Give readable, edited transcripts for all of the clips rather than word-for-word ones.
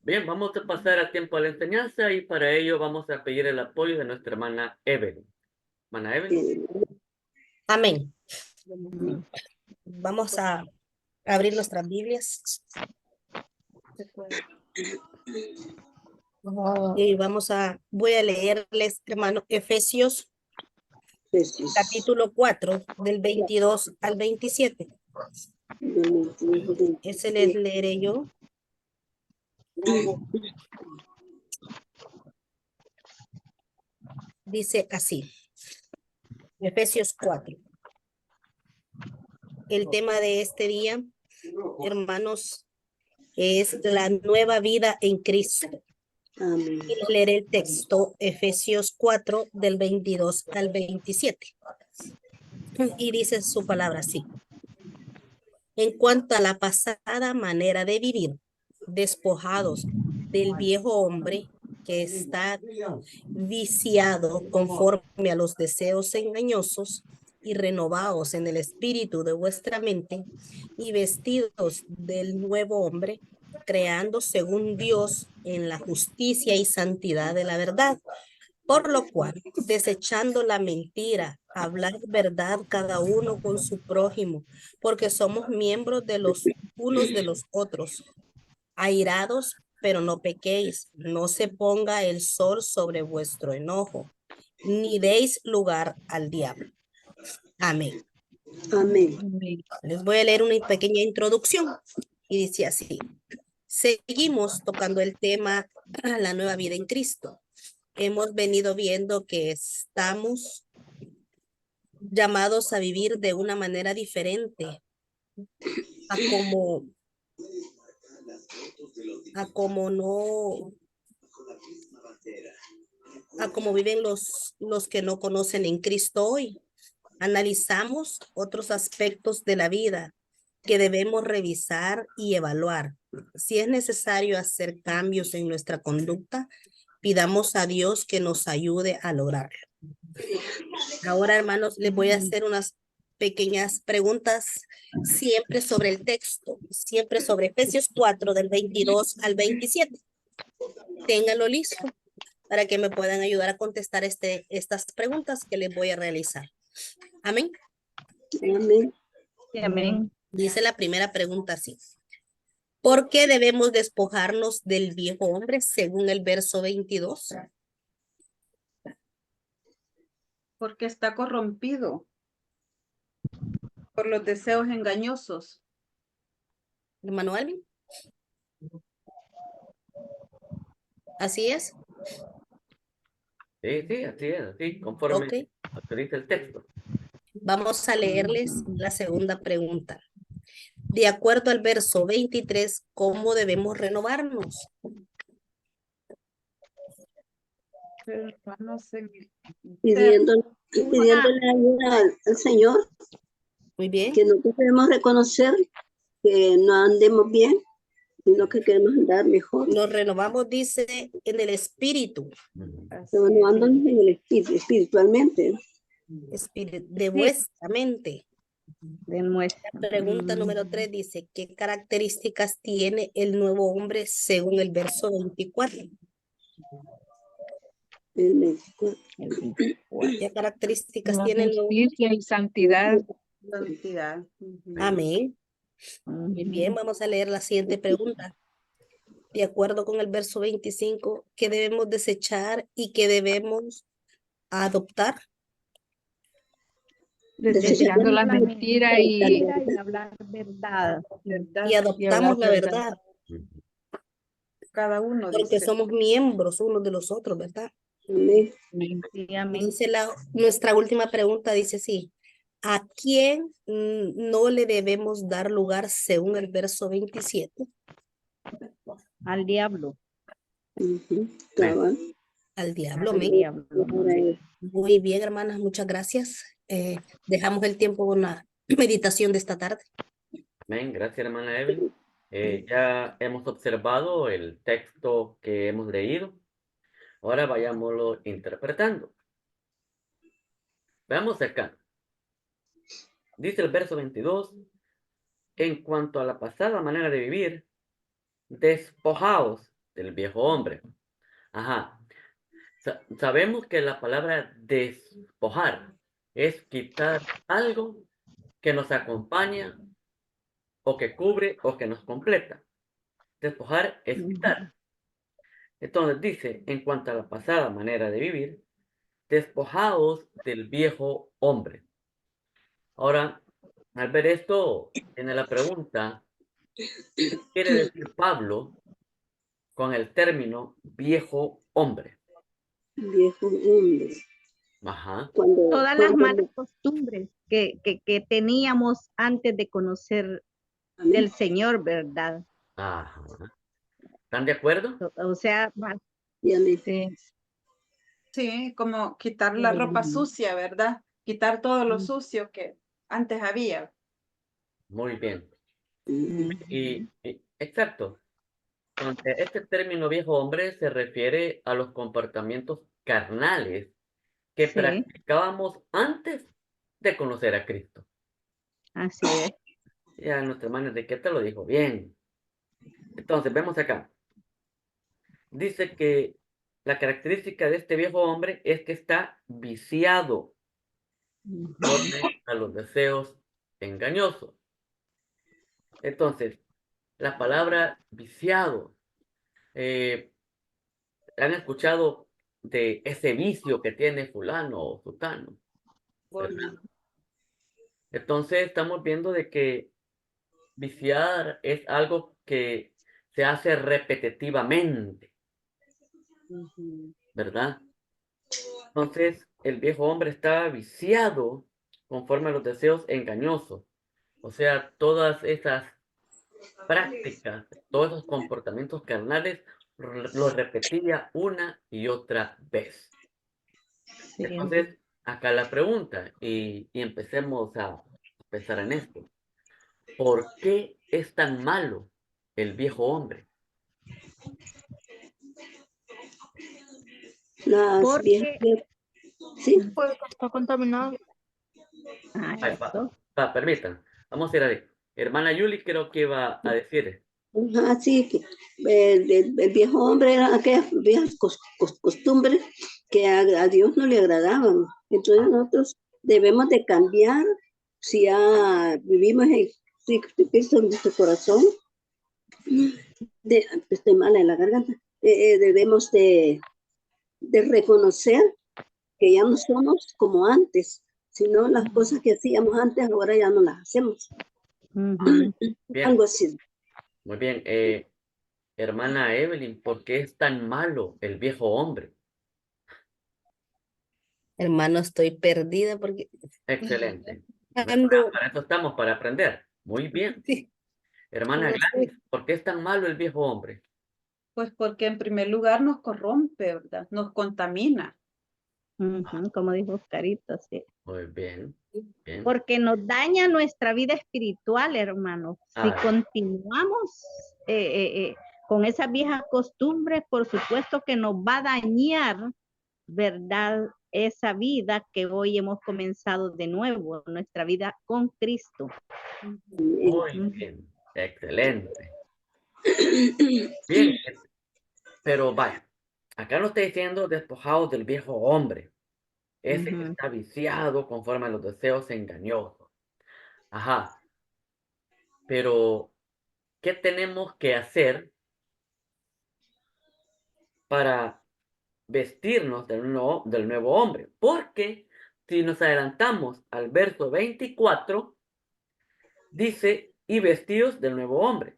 Bien, vamos a pasar al tiempo de la enseñanza y para ello vamos a pedir el apoyo de nuestra hermana Evelyn. Hermana Evelyn. Amén. Vamos a abrir nuestras Biblias y voy a leerles, hermano, Efesios capítulo 4, del 22 al 27. Ese les leeré yo. Dice así, Efesios 4. El tema de este día, hermanos, es la nueva vida en Cristo. Amén. Y les leeré el texto, Efesios 4, del 22 al 27. Y dice su palabra así. En cuanto a la pasada manera de vivir, despojados del viejo hombre que está viciado conforme a los deseos engañosos y renovados en el espíritu de vuestra mente y vestidos del nuevo hombre, creando según Dios en la justicia y santidad de la verdad. Por lo cual, desechando la mentira, hablar verdad cada uno con su prójimo, porque somos miembros de los unos de los otros. Airados, pero no pequéis, no se ponga el sol sobre vuestro enojo, ni deis lugar al diablo. Amén. Amén. Les voy a leer una pequeña introducción y dice así. Seguimos tocando el tema la nueva vida en Cristo. Hemos venido viendo que estamos llamados a vivir de una manera diferente a como viven los que no conocen en Cristo hoy. Analizamos otros aspectos de la vida que debemos revisar y evaluar. Si es necesario hacer cambios en nuestra conducta, pidamos a Dios que nos ayude a lograrlo. Ahora, hermanos, les voy a hacer unas pequeñas preguntas, siempre sobre el texto, siempre sobre Efesios 4, del 22 al 27. Ténganlo listo para que me puedan ayudar a contestar estas preguntas que les voy a realizar. Amén. Amén. Amén. Dice la primera pregunta así. ¿Por qué debemos despojarnos del viejo hombre según el verso 22? Porque está corrompido por los deseos engañosos. Hermano Alvin. ¿Así es? Sí, así, conforme Ok. a lo que dice el texto. Vamos a leerles la segunda pregunta. De acuerdo al verso 23, ¿cómo debemos renovarnos? Pidiéndole ayuda al Señor, Muy bien. que no queremos reconocer que no andemos bien, sino que queremos andar mejor. Nos renovamos, dice, en el espíritu. Renovándonos en el espíritu, espiritualmente. De vuestra mente. De nuestra. La pregunta número 3 dice, ¿qué características tiene el nuevo hombre según el verso 24? El 24. ¿Qué características tiene el nuevo hombre? Justicia y santidad. Santidad. Amén. Muy bien, vamos a leer la siguiente pregunta. De acuerdo con el verso 25, ¿qué debemos desechar y qué debemos adoptar? Desechando la mentira y hablar verdad. Y adoptamos la verdad, Cada uno porque dice. somos miembros unos de los otros, ¿verdad? Amén. Dice nuestra última pregunta, dice así, ¿a quién no le debemos dar lugar según el verso 27? Al diablo. Al diablo, Al amén. diablo. Muy bien, hermanas, muchas gracias. Dejamos el tiempo con la meditación de esta tarde. Amén, gracias hermana Evelyn. Ya hemos observado el texto que hemos leído. Ahora vayámoslo interpretando. Veamos acá. Dice el verso 22, en cuanto a la pasada manera de vivir, despojaos del viejo hombre. Ajá. Sabemos que la palabra despojar es quitar algo que nos acompaña o que cubre o que nos completa. Despojar es quitar. Entonces dice, en cuanto a la pasada manera de vivir, despojados del viejo hombre. Ahora, al ver esto, tiene la pregunta, ¿qué quiere decir Pablo con el término viejo hombre? Viejo hombre. Ajá, Cuando, Todas las malas cuando, costumbres que teníamos antes de conocer amén. del Señor, ¿verdad? ajá. ¿Están de acuerdo? O sea, Y amén. sí. Sí, como quitar la ropa sucia, ¿verdad? Quitar todo lo sucio que antes había. Muy bien. Ujú. Exacto. Entonces, este término viejo hombre se refiere a los comportamientos carnales que Sí, practicábamos antes de conocer a Cristo. así es. Ya nuestra hermana Enriqueta lo dijo bien. Entonces, vemos acá. Dice que la característica de este viejo hombre es que está viciado conforme a los deseos engañosos. Entonces, la palabra viciado, eh, ¿han escuchado de ese vicio que tiene fulano o sutano? ¿Verdad? Entonces, estamos viendo de que viciar es algo que se hace repetitivamente, ¿verdad? Entonces, el viejo hombre está viciado conforme a los deseos engañosos. O sea, todas esas prácticas, todos esos comportamientos carnales, los repetía una y otra vez. Sí. Entonces, acá la pregunta, y empecemos a pensar en esto. ¿Por qué es tan malo el viejo hombre? Las viejas, Porque, sí, Porque está contaminado. Ay, eso. permitan, vamos a ir ahí. Hermana Yuli creo que iba a decir, así que el viejo hombre era aquellas viejas costumbres que a Dios no le agradaban. Entonces nosotros debemos de cambiar si ya vivimos en Cristo en nuestro corazón. Estoy mala en la garganta. Debemos de reconocer que ya no somos como antes, sino las cosas que hacíamos antes ahora ya no las hacemos. Ujú. bien, Algo así. muy bien, hermana Evelyn, ¿por qué es tan malo el viejo hombre? Hermano, estoy perdida porque Excelente. ando, Para eso estamos, para aprender. Muy bien. sí, Hermana no sé. Gladys, ¿por qué es tan malo el viejo hombre? Pues porque en primer lugar nos corrompe, ¿verdad? Nos contamina. Ujú, como dijo Oscarito, sí. Muy bien, bien. Porque nos daña nuestra vida espiritual, hermano. Si Ah, continuamos con esas viejas costumbres, por supuesto que nos va a dañar, ¿verdad? Esa vida que hoy hemos comenzado de nuevo, nuestra vida con Cristo. muy Ujú. bien, excelente. Bien, pero vaya, acá no está diciendo despojados del viejo hombre, ese que Ujú. está viciado conforme a los deseos engañosos. Ajá, pero ¿qué tenemos que hacer para vestirnos del nuevo hombre? Porque si nos adelantamos al verso 24, dice, y vestidos del nuevo hombre.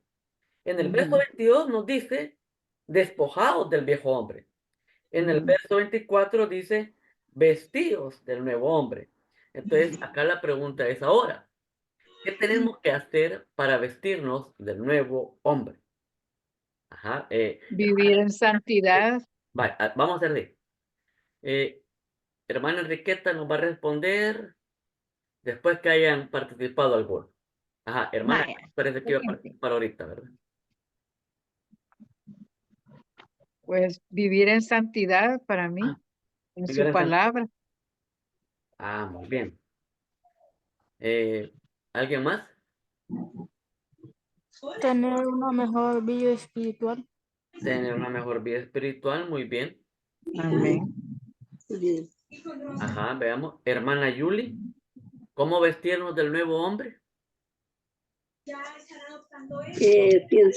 En el verso Ujú. 22 nos dice, despojados del viejo hombre. En el Ujú. verso 24 dice, vestidos del nuevo hombre. Entonces, acá la pregunta es ahora, ¿qué tenemos que hacer para vestirnos del nuevo hombre? Ajá, Vivir en santidad. vamos a hacerle. Hermana Enriqueta nos va a responder después que hayan participado algunos. Ajá, hermana, Vaya, parece que iba a participar ahorita, ¿verdad? Pues vivir en santidad para mí, Ah, en vivir su en San- palabra. muy bien. Eh, ¿Alguien más? Tener una mejor vida espiritual. tener una mejor vida espiritual, muy bien. Amén. Bien. Ajá, veamos. Hermana Yuli, ¿cómo vestirnos del nuevo hombre?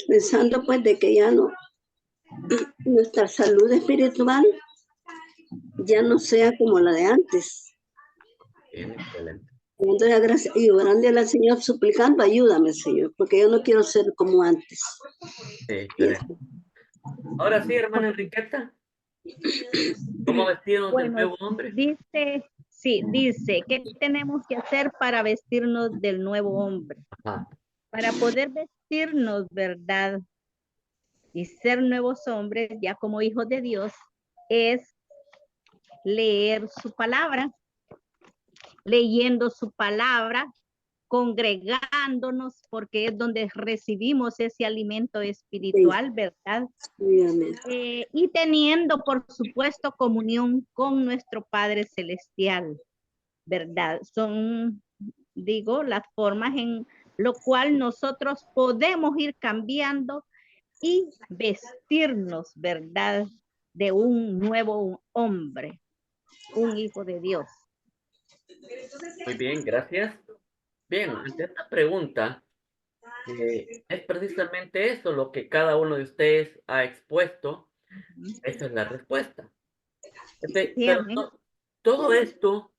Pensando pues de que ya no, nuestra salud espiritual ya no sea como la de antes. Bien, excelente. Dando la gracia y orándole al Señor, suplicando, ayúdame, Señor, porque yo no quiero ser como antes. Sí, excelente. Ahora sí, hermana Enriqueta, ¿cómo vestirnos del Bueno, nuevo hombre? dice, sí, dice, ¿qué tenemos que hacer para vestirnos del nuevo hombre? Ajá, Para poder vestirnos, ¿verdad? Y ser nuevos hombres, ya como hijos de Dios, es leer su palabra, leyendo su palabra, congregándonos, porque es donde recibimos ese alimento espiritual, ¿verdad? Sí, amén. Y teniendo, por supuesto, comunión con nuestro Padre Celestial, ¿verdad? Son, digo, las formas en lo cual nosotros podemos ir cambiando y vestirnos, ¿verdad? De un nuevo hombre, un hijo de Dios. muy bien, gracias. Bien, ante esta pregunta, es precisamente eso lo que cada uno de ustedes ha expuesto. Esa es la respuesta. Sí, Pero amén. todo esto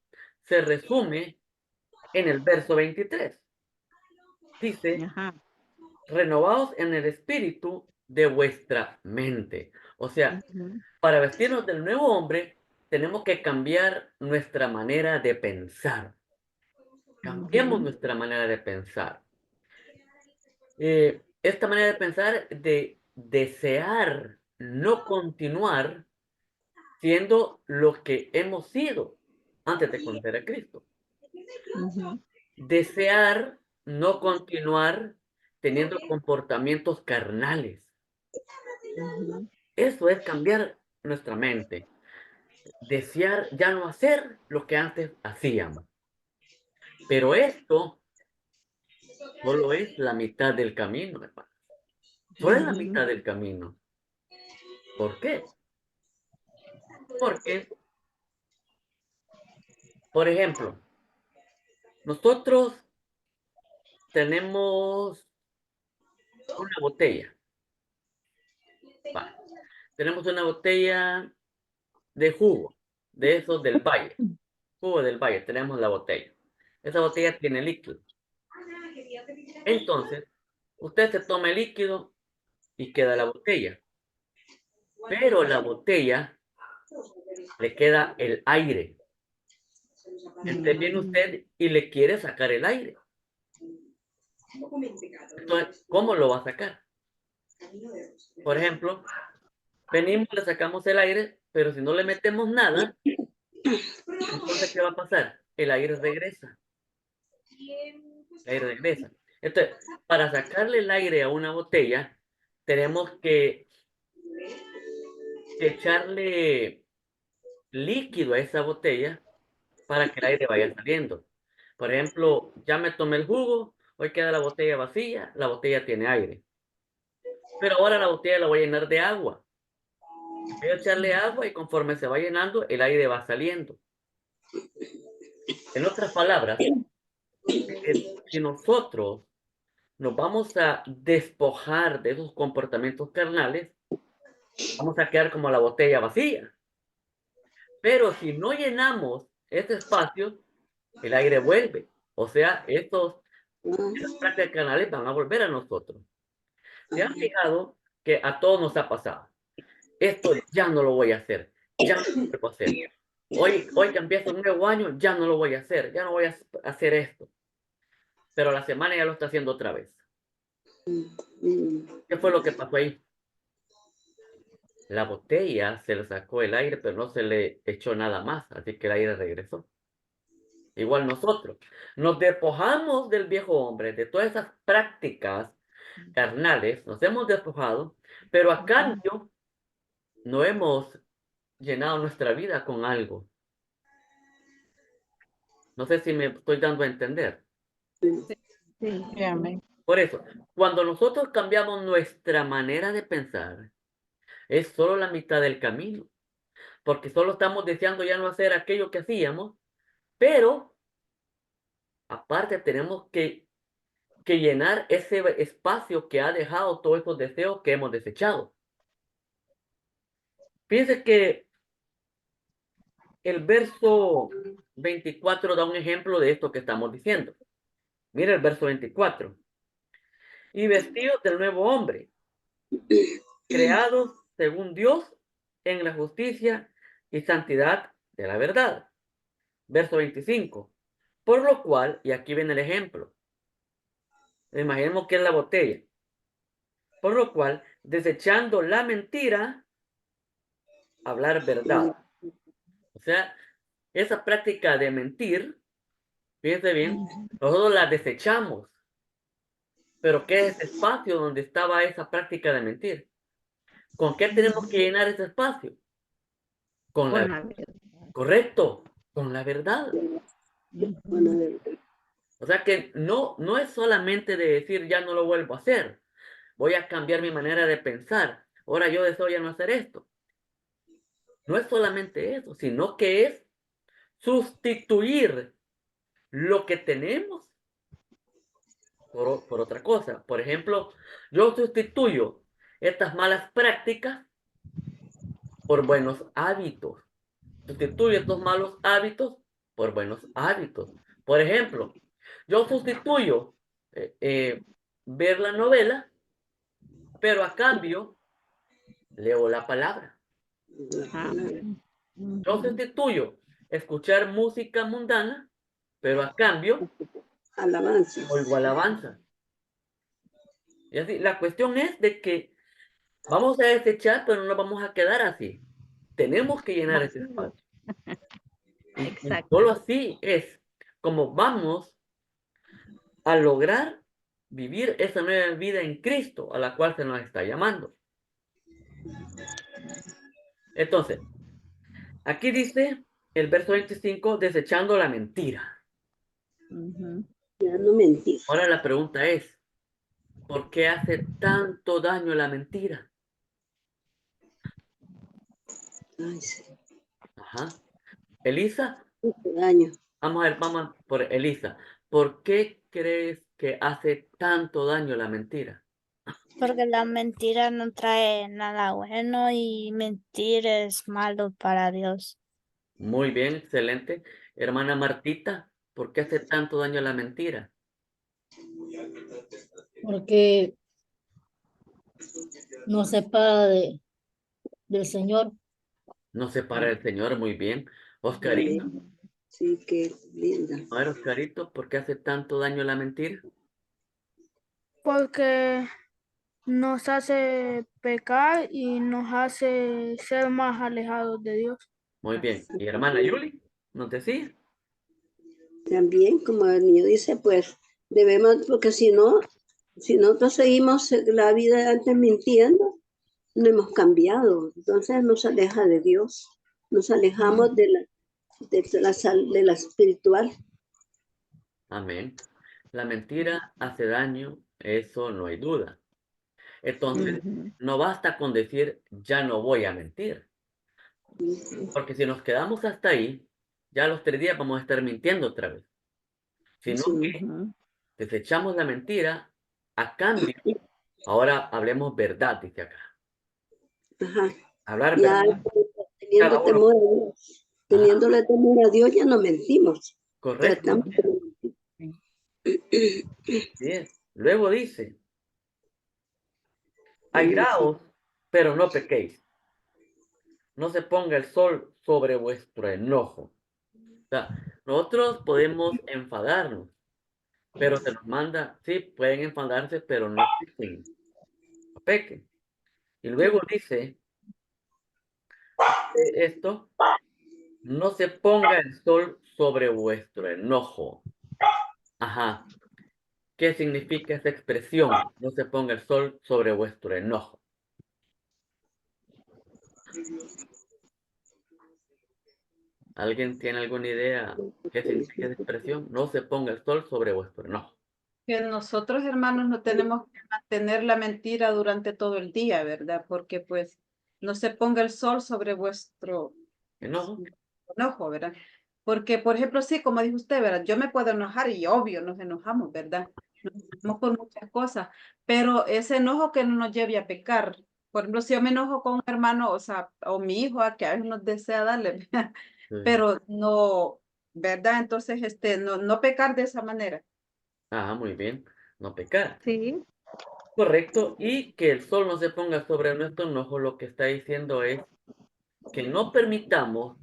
se resume en el verso 23. Dice, Ajá. renovaos en el espíritu de vuestra mente. O sea, Ujú. para vestirnos del nuevo hombre, tenemos que cambiar nuestra manera de pensar. Cambiemos Ujú. nuestra manera de pensar. Esta manera de pensar de desear no continuar siendo lo que hemos sido antes de conocer a Cristo. Ujú. Desear no continuar teniendo comportamientos carnales. Ujú. Eso es cambiar nuestra mente. Desear ya no hacer lo que antes hacíamos. Pero esto solo es la mitad del camino, hermano. Solo es la Ujú. mitad del camino. ¿Por qué? Porque, por ejemplo, nosotros tenemos una botella. Va. Tenemos una botella de jugo, de esos del valle. Jugo del valle, tenemos la botella. Esa botella tiene líquido. Entonces, usted se toma el líquido y queda la botella. Pero la botella le queda el aire. Entonces viene usted y le quiere sacar el aire. Entonces, ¿cómo lo va a sacar? Por ejemplo, venimos, le sacamos el aire, pero si no le metemos nada, entonces, ¿qué va a pasar? El aire regresa. El aire regresa. Entonces, para sacarle el aire a una botella, tenemos que echarle líquido a esa botella para que el aire vaya saliendo. Por ejemplo, ya me tomé el jugo, hoy queda la botella vacía, la botella tiene aire. Pero ahora la botella la voy a llenar de agua. Voy a echarle agua y conforme se va llenando, el aire va saliendo. En otras palabras, si nosotros nos vamos a despojar de esos comportamientos carnales, vamos a quedar como la botella vacía. Pero si no llenamos ese espacio, el aire vuelve. O sea, esas prácticas carnales van a volver a nosotros. ¿Se han fijado que a todos nos ha pasado? Esto ya no lo voy a hacer, ya no lo vuelvo a hacer. Hoy que empieza un nuevo año, ya no lo voy a hacer, ya no voy a hacer esto. Pero a la semana ya lo está haciendo otra vez. ¿Qué fue lo que pasó ahí? La botella se le sacó el aire, pero no se le echó nada más, así que el aire regresó. Igual nosotros nos despojamos del viejo hombre, de todas esas prácticas carnales, nos hemos despojado, pero a cambio no hemos llenado nuestra vida con algo. No sé si me estoy dando a entender. Sí. Sí, amén. Por eso, cuando nosotros cambiamos nuestra manera de pensar, es solo la mitad del camino, porque solo estamos deseando ya no hacer aquello que hacíamos, pero aparte tenemos que llenar ese espacio que ha dejado todos esos deseos que hemos desechado. Fíjense que el verso 24 da un ejemplo de esto que estamos diciendo. Mira el verso 24. Y vestidos del nuevo hombre, creados según Dios en la justicia y santidad de la verdad. Verso 25. Por lo cual, y aquí viene el ejemplo. Imaginemos que es la botella. Por lo cual, desechando la mentira, hablar verdad. O sea, esa práctica de mentir, fíjense bien, nosotros la desechamos. Pero ¿qué es ese espacio donde estaba esa práctica de mentir? ¿Con qué tenemos que llenar ese espacio? Con Con la la verdad. correcto, con la verdad. Bueno, a ver, O sea que no es solamente de decir ya no lo vuelvo a hacer. Voy a cambiar mi manera de pensar. Ahora yo deseo ya no hacer esto. No es solamente eso, sino que es sustituir lo que tenemos por otra cosa. Por ejemplo, yo sustituyo estas malas prácticas por buenos hábitos. Sustituyo estos malos hábitos por buenos hábitos. Por ejemplo, yo sustituyo ver la novela, pero a cambio leo la palabra. Yo sustituyo escuchar música mundana, pero a cambio alabanza. oigo alabanza. Y así, la cuestión es de que vamos a desechar, pero no nos vamos a quedar así. Tenemos que llenar ese espacio. Y Exacto. solo así es como vamos a lograr vivir esa nueva vida en Cristo a la cual se nos está llamando. Entonces, aquí dice el verso 25, desechando la mentira. Ujú. Ya no mentir. Ahora la pregunta es, ¿por qué hace tanto daño la mentira? Ay, sí, Ajá. Elisa, mucho daño. vamos por Elisa. ¿Por qué crees que hace tanto daño la mentira? Porque la mentira no trae nada bueno y mentir es malo para Dios. Muy bien, excelente. Hermana Martita, ¿por qué hace tanto daño la mentira? Porque nos separa del Señor. No separa el Señor, muy bien. Oscarito, Sí, qué linda. a ver, Oscarito, ¿por qué hace tanto daño la mentira? Porque nos hace pecar y nos hace ser más alejados de Dios. Muy bien. ¿Y hermana Yuli? ¿No te sigue? También, como el niño dice, pues debemos, porque si no, si nosotros seguimos la vida de antes mintiendo, no hemos cambiado. Entonces nos aleja de Dios, nos alejamos de la espiritual. Amén. La mentira hace daño, eso no hay duda. Entonces, Ujú. no basta con decir, ya no voy a mentir. Porque si nos quedamos hasta ahí, ya a los 3 días vamos a estar mintiendo otra vez. Sino que Ujú. desechamos la mentira a cambio. Ahora hablemos verdad, dice acá. Ajá. Hablar Ya verdad. teniendo Cada uno. temor a Dios, teniéndole temor a Dios, ya no mentimos. Correcto. Tratamos de no mentir. Bien. Luego dice, airaos, pero no pequéis. No se ponga el sol sobre vuestro enojo. O sea, nosotros podemos enfadarnos, pero se nos manda, sí, pueden enfadarse, pero no pequen. No pequen. Y luego dice esto, no se ponga el sol sobre vuestro enojo. Ajá. ¿Qué significa esa expresión? No se ponga el sol sobre vuestro enojo. ¿Alguien tiene alguna idea qué significa esa expresión? No se ponga el sol sobre vuestro enojo. Que nosotros, hermanos, no tenemos que mantener la mentira durante todo el día, ¿verdad? Porque pues no se ponga el sol sobre vuestro Enojo. enojo, ¿verdad? Porque, por ejemplo, sí, como dijo usted, ¿verdad? Yo me puedo enojar y obvio nos enojamos, ¿verdad? Nos enojamos por muchas cosas, pero ese enojo que no nos lleve a pecar. Por ejemplo, si yo me enojo con un hermano, o sea, o mi hijo, a que a veces nos desea darle, Sí. pero no, ¿verdad? Entonces, no pecar de esa manera. Ah, muy bien. No pecar. Sí. Correcto. Y que el sol no se ponga sobre nuestro enojo, lo que está diciendo es que no permitamos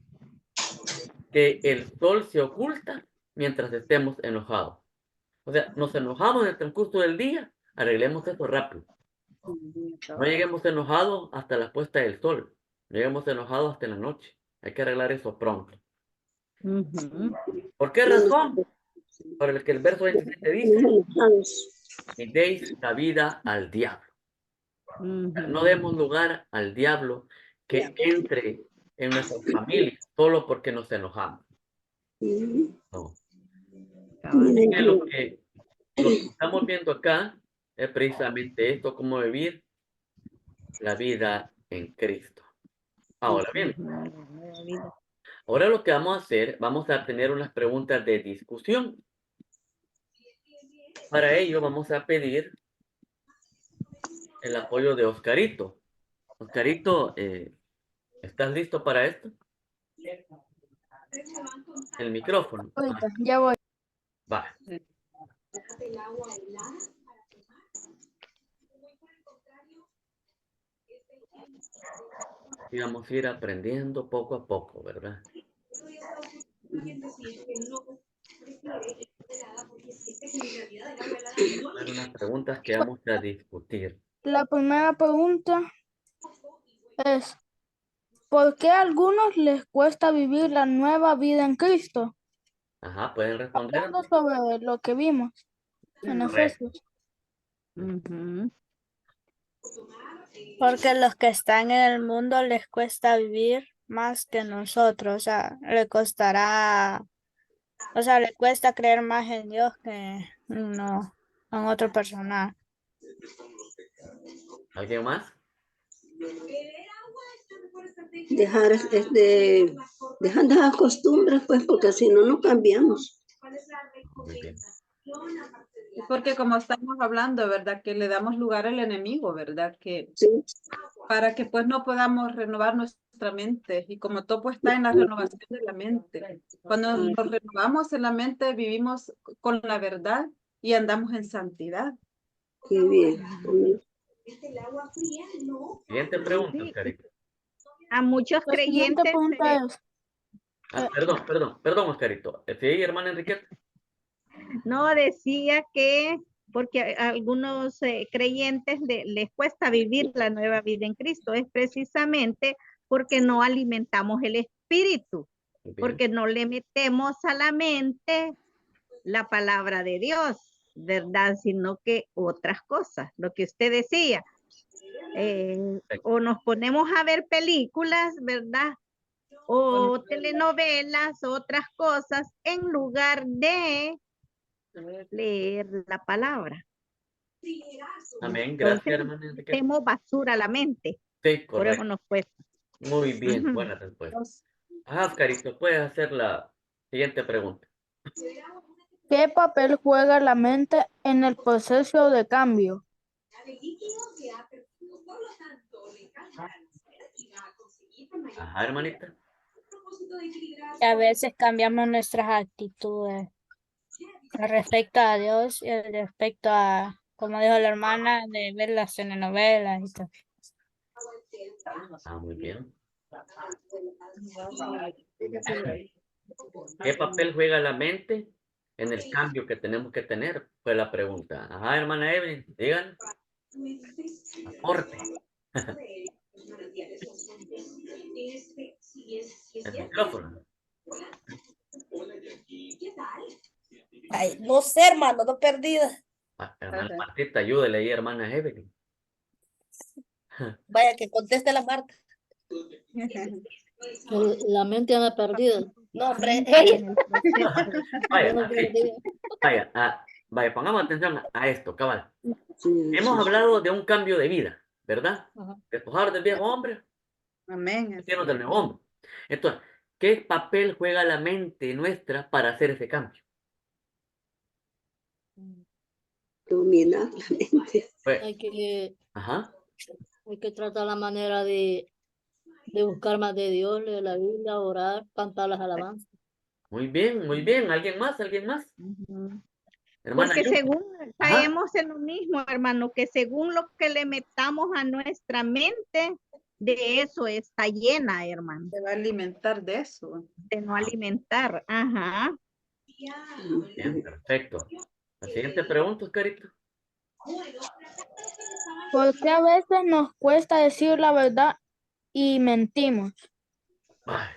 que el sol se oculta mientras estemos enojados. O sea, nos enojamos en el transcurso del día, arreglemos eso rápido. No lleguemos enojados hasta la puesta del sol. No lleguemos enojados hasta la noche. Hay que arreglar eso pronto. Ujú. ¿Por qué razón? Por el que el verso 27 dice, enojados. y deis cabida al diablo. No demos lugar al diablo que entre en nuestra familia solo porque nos enojamos. Ujú. No. Cabal. Miren Que lo que estamos viendo acá es precisamente esto, cómo vivir la vida en Cristo. Ahora bien, ahora lo que vamos a hacer, vamos a tener unas preguntas de discusión. Para ello vamos a pedir el apoyo de Oscarito. Oscarito, ¿estás listo para esto? El micrófono. Ahorita, ya voy. Va. Y vamos a ir aprendiendo poco a poco, ¿verdad? Hay unas preguntas que vamos a discutir. La primera pregunta es, ¿por qué a algunos les cuesta vivir la nueva vida en Cristo? Ajá, pueden responder. Hablando sobre lo que vimos en Correcto. Efesios. Ujú. Porque los que están en el mundo les cuesta vivir más que nosotros, o sea, le costará, o sea, le cuesta creer más en Dios que no en otro personal. ¿Alguien más? Dejar, dejar las costumbres, pues, porque si no, no cambiamos. Muy bien. Porque como estamos hablando, ¿verdad? Que le damos lugar al enemigo, ¿verdad? Que Sí. para que pues no podamos renovar nuestra mente. Y como todo pues, está en la renovación de la mente. Cuando nos renovamos en la mente, vivimos con la verdad y andamos en santidad. Qué bien. Siguiente pregunta, Sí. Oscarito. A muchos La siguiente creyentes, pregunta es, Perdón, Oscarito. Sí, hermana Enriqueta. no decía que, porque a algunos creyentes les cuesta vivir la nueva vida en Cristo, es precisamente porque no alimentamos el espíritu, Muy bien. porque no le metemos a la mente la palabra de Dios, ¿verdad? Sino que otras cosas, lo que usted decía. O nos ponemos a ver películas, ¿verdad? O telenovelas, otras cosas, en lugar de leer la palabra. Amén. Gracias, Entonces, hermana Enriqueta. metemos basura a la mente. Sí, Por eso correcto. nos cuesta. Muy bien, Ujú. buena respuesta. Ajá, Oscarito, puedes hacer la siguiente pregunta. ¿qué papel juega la mente en el proceso de cambio? Ajá, hermanita. Y a veces cambiamos nuestras actitudes respecto a Dios y respecto a, como dijo la hermana, de ver las telenovelas y todo. Ah, muy bien. ¿Qué papel juega la mente en el cambio que tenemos que tener? Fue la pregunta. Ajá, hermana Evelyn, digan. Aporte. El micrófono. Ay, no sé, hermano, no perdida. Hermana Martita, ayúdele ahí, hermana Evelyn. Vaya, que conteste la Marta. La mente anda perdida. No, hombre, Vaya, Yo no así. perdida. Vaya, pongamos atención a esto, cabal. Sí, Hemos hablado de un cambio de vida, ¿verdad? Ajá. Despojar del viejo hombre Amén. Llenos del nuevo hombre. Entonces, ¿qué papel juega la mente nuestra para hacer ese cambio? Dominar la mente. Pues, Hay que, ajá. hay que tratar la manera de buscar más de Dios, leer la Biblia, orar, cantar las alabanzas. Muy bien, muy bien. ¿Alguien más? ¿Alguien más? Ujú. Hermana Porque Yuli. según Ajá. caemos en lo mismo, hermano, que según lo que le metamos a nuestra mente, de eso está llena, hermano, Se va a alimentar de eso. de no alimentar. Ajá. Bien, perfecto. La siguiente pregunta, Oscarito. ¿Por qué a veces nos cuesta decir la verdad y mentimos? Ay,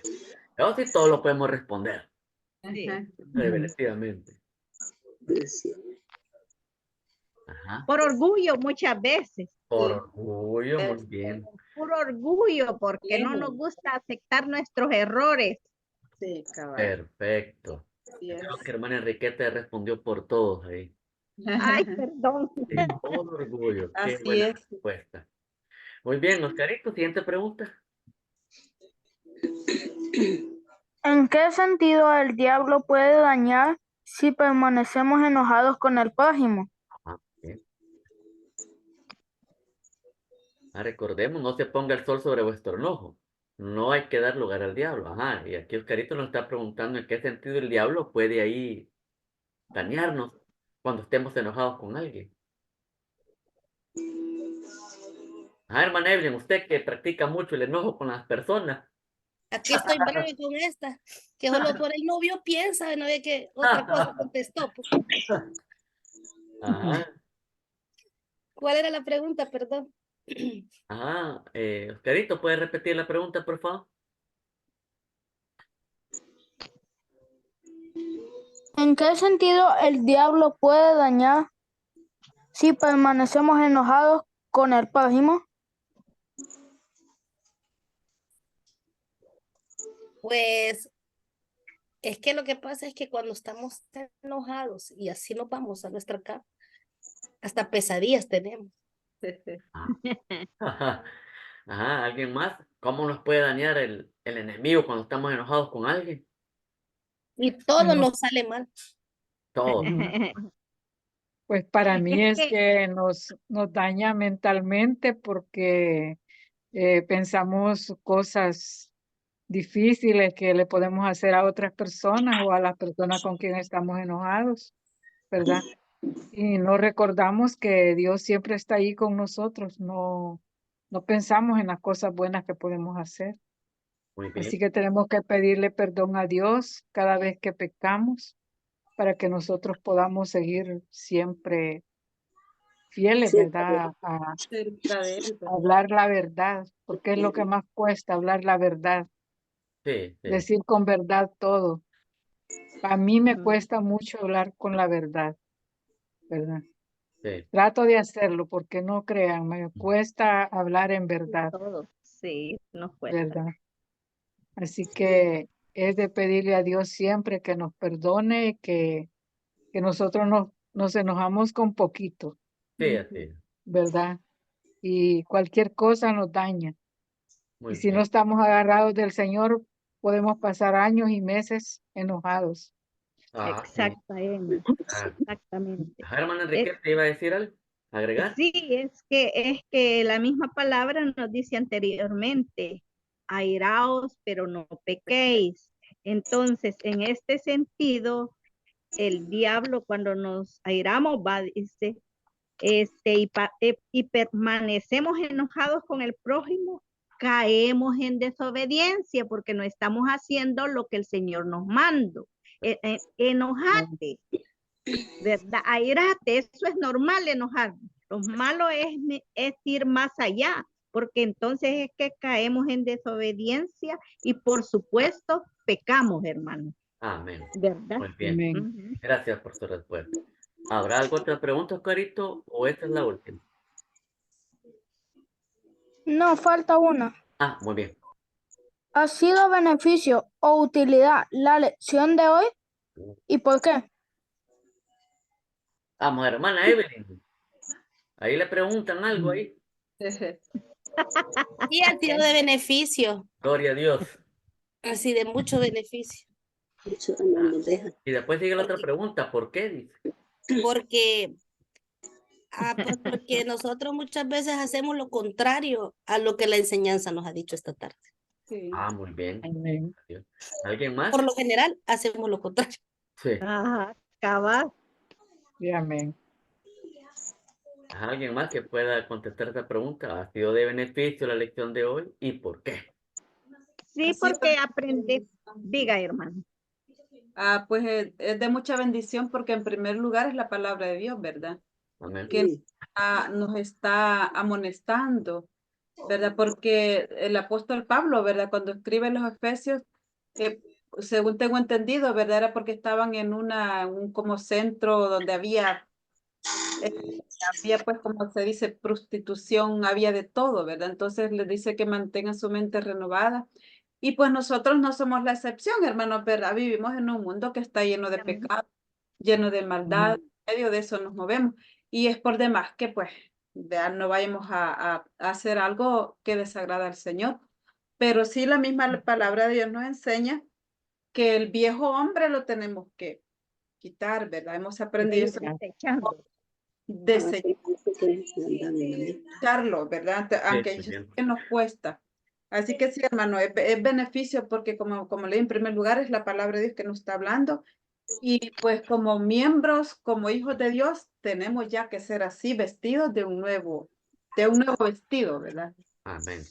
eso sí todo lo podemos responder. Sí. Ajá. Definitivamente. Sí. Ajá. Por orgullo muchas veces. Por Sí. orgullo, muy bien. Por orgullo, porque no nos gusta aceptar nuestros errores. Sí, cabal. Perfecto. Así es. Creo que hermana Enriqueta respondió por todos ahí. Ay, perdón. Sí, por orgullo. Qué Así buena es. respuesta. Muy bien, Oscarito, siguiente pregunta. ¿En qué sentido el diablo puede dañar si permanecemos enojados con el prójimo? Ajá, bien. Recordemos, no se ponga el sol sobre vuestro enojo. No hay que dar lugar al diablo. Ajá, y aquí Oscarito nos está preguntando en qué sentido el diablo puede ahí dañarnos cuando estemos enojados con alguien. Hermana Evelyn, usted que practica mucho el enojo con las personas. Aquí estoy breve con esta, que solo por el novio piensa, no ve que otra cosa contestó. Pues. Ajá, ¿Cuál era la pregunta, perdón? ajá. Oscarito, ¿puede repetir la pregunta, por favor? ¿En qué sentido el diablo puede dañar si permanecemos enojados con el prójimo? Pues es que lo que pasa es que cuando estamos enojados y así nos vamos a nuestra cama, hasta pesadillas tenemos. Ajá, ajá, ¿alguien más? ¿Cómo nos puede dañar el enemigo cuando estamos enojados con alguien? Y todo No, nos sale mal. Todo. pues para mí Es es que que nos daña mentalmente porque pensamos cosas difíciles que le podemos hacer a otras personas o a las personas con quien estamos enojados, ¿verdad? Y no recordamos que Dios siempre está ahí con nosotros, no pensamos en las cosas buenas que podemos hacer. Muy Así bien. que tenemos que pedirle perdón a Dios cada vez que pecamos para que nosotros podamos seguir siempre fieles, Sí, ¿verdad? A Cerca de él, ¿verdad? hablar la verdad, porque es lo que más cuesta, hablar la verdad, Sí, sí, decir con verdad todo. A mí me ujú, cuesta mucho hablar con la verdad, ¿verdad? sí. Trato de hacerlo porque no crean, me cuesta hablar en verdad, todo, sí, nos cuesta. ¿verdad? Así que es de pedirle a Dios siempre que nos perdone, que nosotros nos enojamos con poquito, Sí, así es. ¿verdad? Y cualquier cosa nos daña. Y Muy si no bien. estamos agarrados del Señor, podemos pasar años y meses enojados. Ah, sí. Exactamente, Ah, exactamente. hermana Es, Enriqueta, ¿iba a decir algo? ¿Agregar? sí, es que la misma palabra nos dice anteriormente, airaos, pero no pequéis. Entonces, en este sentido, el diablo cuando nos airamos va, dice, y permanecemos enojados con el prójimo, caemos en desobediencia porque no estamos haciendo lo que el Señor nos mandó. Enojate, ¿verdad? Airate, eso es normal enojar. Lo malo es ir más allá, porque entonces es que caemos en desobediencia y por supuesto pecamos, hermano, Amén. ¿verdad? Muy bien. Amén. Ujú. Gracias por su respuesta. ¿Habrá alguna otra pregunta, Oscarito? ¿O esta es la última? No, falta una. Ah, muy bien. ¿Ha sido beneficio o utilidad la lección de hoy y por qué? Vamos, hermana Evelyn. Ahí le preguntan algo ahí. Y ha sido de beneficio, Gloria a Dios. así de mucho beneficio, Eso no nos deja. Y después sigue la otra pregunta, ¿por qué? Dice. porque, porque nosotros muchas veces hacemos lo contrario a lo que la enseñanza nos ha dicho esta tarde. Sí. Ah, muy bien. Amén. ¿Alguien más? Por lo general, hacemos lo contrario. Sí. Ajá, cabal. Sí, amén. ¿Alguien más que pueda contestar esta pregunta? ¿Ha sido de beneficio la lección de hoy? ¿Y por qué? Sí, Así porque aprendí. Diga, hermano. pues es de mucha bendición porque en primer lugar es la palabra de Dios, ¿verdad? Amén. Que Sí. nos está amonestando, ¿verdad? Porque el apóstol Pablo, ¿verdad? Cuando escribe los Efesios, según tengo entendido, ¿verdad? Era porque estaban en un como centro donde había pues como se dice prostitución, había de todo, ¿verdad? Entonces les dice que mantengan su mente renovada. Y pues nosotros no somos la excepción, hermanos, ¿verdad? Vivimos en un mundo que está lleno de pecado, lleno de maldad, en medio de eso nos movemos. Y es por demás que pues ya no vayamos a hacer algo que desagrada al Señor. Pero sí la misma palabra de Dios nos enseña que el viejo hombre lo tenemos que quitar, ¿verdad? Hemos aprendido eso, Desechando. desecharlo, ¿verdad? Aunque muy bien. que nos cuesta. Así que sí, hermano, es beneficio porque como leí en primer lugar, es la palabra de Dios que nos está hablando. Y pues como miembros, como hijos de Dios, tenemos ya que ser así, vestidos de un nuevo vestido, ¿verdad? Amén.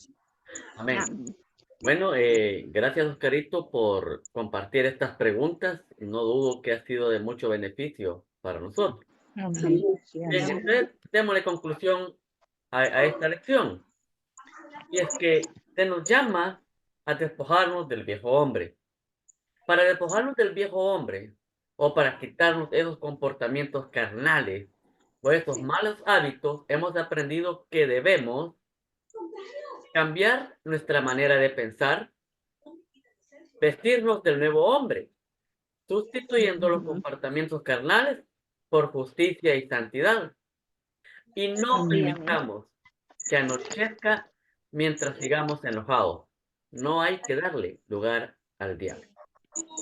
Amén. Amén. Bueno, gracias Oscarito por compartir estas preguntas. No dudo que ha sido de mucho beneficio para nosotros. Amén. Sí, Bien, amén. entonces démosle conclusión a esta lección. Y es que se nos llama a despojarnos del viejo hombre. Para despojarnos del viejo hombre o para quitarnos esos comportamientos carnales o esos malos hábitos, hemos aprendido que debemos cambiar nuestra manera de pensar, vestirnos del nuevo hombre, sustituyendo los comportamientos carnales por justicia y santidad. Y no Amén. permitamos que anochezca mientras sigamos enojados. No hay que darle lugar al diablo.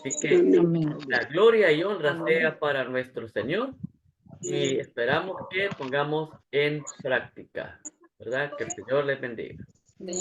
Así que Amén. la gloria y honra Amén. sea para nuestro Señor y esperamos que pongamos en práctica, ¿verdad? Que el Señor les bendiga.